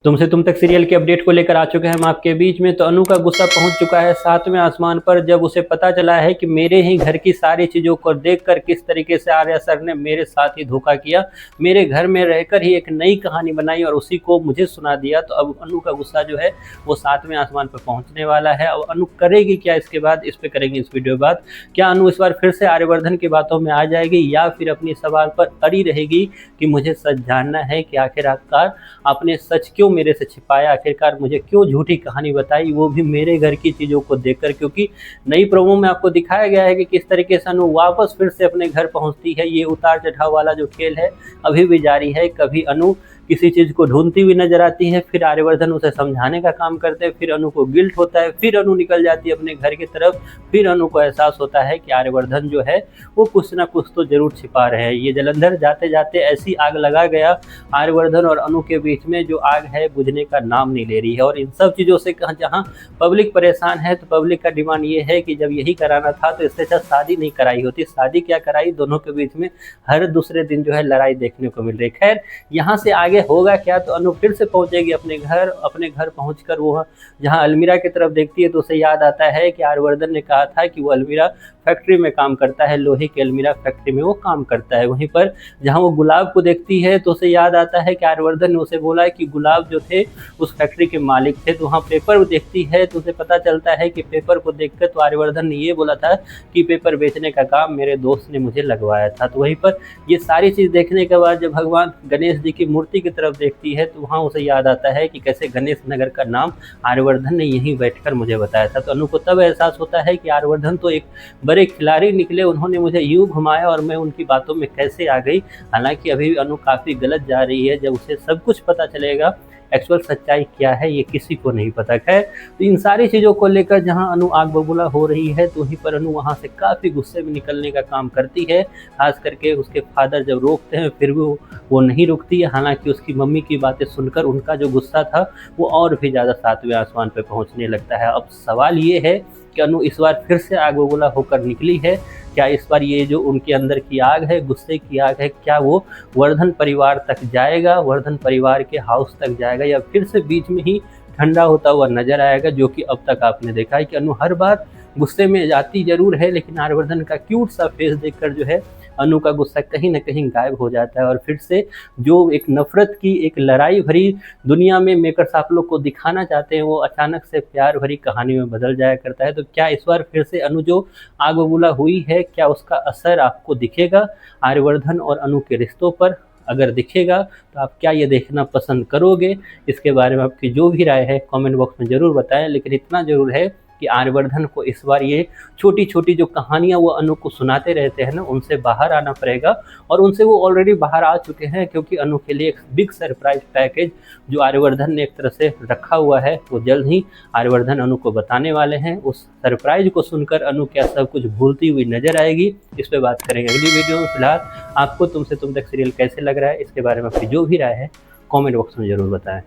तुमसे तुम तक सीरियल के अपडेट को लेकर आ चुके हैं हम आपके बीच में। तो अनु का गुस्सा पहुंच चुका है 7वें आसमान पर, जब उसे पता चला है कि मेरे ही घर की सारी चीज़ों को देखकर किस तरीके से आर्या सर ने मेरे साथ ही धोखा किया, मेरे घर में रहकर ही एक नई कहानी बनाई और उसी को मुझे सुना दिया। तो अब अनु का गुस्सा जो है वो 7वें आसमान पर पहुँचने वाला है। अब अनु करेगी क्या इसके बाद, इस पर करेंगे इस वीडियो बाद। क्या अनु इस बार फिर से आर्यवर्धन की बातों में आ जाएगी या फिर अपनी सवाल पर अड़ी रहेगी कि मुझे सच जानना है कि आखिरकार आपने सच क्यों मेरे से छिपाया, आखिरकार मुझे क्यों झूठी कहानी बताई, वो भी मेरे घर की चीज़ों को देखकर। क्योंकि नई प्रोमो में आपको दिखाया गया है कि किस तरीके से अनु वापस फिर से अपने घर पहुंचती है। ये उतार चढ़ाव वाला जो खेल है अभी भी जारी है। कभी अनु किसी चीज़ को ढूंढती हुई नजर आती है, फिर आर्यवर्धन उसे समझाने का काम करते हैं, फिर अनु को गिल्ट होता है, फिर अनु निकल जाती है अपने घर की तरफ, फिर अनु को एहसास होता है कि आर्यवर्धन जो है वो कुछ ना कुछ तो जरूर छिपा रहे हैं। ये जलंधर जाते जाते ऐसी आग लगा गया आर्यवर्धन और अनु के बीच में, जो आग है बुझने का नाम नहीं ले रही है। और इन सब चीज़ों से जहाँ पब्लिक परेशान है, तो पब्लिक का डिमांड ये है कि जब यही कराना था तो इससे अच्छा शादी नहीं कराई होती। शादी क्या कराई, दोनों के बीच में हर दूसरे दिन जो है लड़ाई देखने को मिल रही है। खैर यहाँ से आगे होगा क्या, तो अनु फिर से पहुंचेगी अपने घर पहुंचकर वो जहां अलमीरा की तरफ देखती है तो उसे याद आता है कि आर्यवर्धन ने कहा था कि वो अलमीरा फैक्ट्री में काम करता है, लोहे की अलमीरा फैक्ट्री में वो काम करता है। वहीं पर जहां वो गुलाब को देखती है तो उसे याद आता है कि आर्यवर्धन ने उसे बोला है कि गुलाब जो थे उस फैक्ट्री के मालिक थे। तो वहाँ पेपर देखती है तो उसे पता चलता है कि पेपर को देखकर तो आर्यवर्धन ने ये बोला था कि पेपर बेचने का काम मेरे दोस्त ने मुझे लगवाया था। तो वहीं पर ये सारी चीज़ देखने के बाद जब भगवान गणेश जी की मूर्ति की तरफ देखती है तो वहाँ उसे याद आता है कि कैसे गणेश नगर का नाम आर्यवर्धन ने यहीं बैठकर मुझे बताया था। तो अनु को तब एहसास होता है कि आर्यवर्धन तो एक बड़े खिलाड़ी निकले, उन्होंने मुझे यूं घुमाया और मैं उनकी बातों में कैसे आ गई। हालांकि अभी अनु काफ़ी गलत जा रही है, जब उसे सब कुछ पता चलेगा एक्चुअल सच्चाई क्या है ये किसी को नहीं पता। खैर तो इन सारी चीज़ों को लेकर जहां अनु आग बबूला हो रही है तो वहीं पर अनु वहां से काफ़ी गुस्से में निकलने का काम करती है। खास करके उसके फादर जब रोकते हैं फिर भी वो नहीं रुकती है। हालांकि उसकी मम्मी की बातें सुनकर उनका जो गुस्सा था वो और भी ज़्यादा 7वें आसमान पर पहुँचने लगता है। अब सवाल ये है कि अनु इस बार फिर से आग बबूला होकर निकली है। क्या इस बार ये जो उनके अंदर की आग है, गुस्से की आग है, क्या वो वर्धन परिवार तक जाएगा, वर्धन परिवार के हाउस तक जाएगा, या फिर से बीच में ही ठंडा होता हुआ नजर आएगा। जो कि अब तक आपने देखा है कि अनु हर बार गुस्से में जाती जरूर है, लेकिन आर्यवर्धन का क्यूट सा फेस देखकर जो है अनु का गुस्सा कहीं ना कहीं गायब हो जाता है और फिर से जो एक नफरत की, एक लड़ाई भरी दुनिया में मेकर्स आप लोग को दिखाना चाहते हैं वो अचानक से प्यार भरी कहानी में बदल जाया करता है। तो क्या इस बार फिर से अनु जो आग बबूला हुई है, क्या उसका असर आपको दिखेगा आर्यवर्धन और अनु के रिश्तों पर? अगर दिखेगा तो आप क्या ये देखना पसंद करोगे? इसके बारे में आपकी जो भी राय है कमेंट बॉक्स में ज़रूर बताएं। लेकिन इतना ज़रूर है कि आर्यवर्धन को इस बार ये छोटी छोटी जो कहानियाँ वो अनु को सुनाते रहते हैं ना, उनसे बाहर आना पड़ेगा। और उनसे वो ऑलरेडी बाहर आ चुके हैं, क्योंकि अनु के लिए एक बिग सरप्राइज पैकेज जो आर्यवर्धन ने एक तरह से रखा हुआ है वो जल्द ही आर्यवर्धन अनु को बताने वाले हैं। उस सरप्राइज को सुनकर अनु क्या सब कुछ भूलती हुई नजर आएगी, इस पर बात करेंगे अगली वीडियो में। फिलहाल आपको तुमसे तुम तक सीरियल कैसे लग रहा है, इसके बारे में आपकी जो भी राय है कमेंट बॉक्स में ज़रूर बताएं।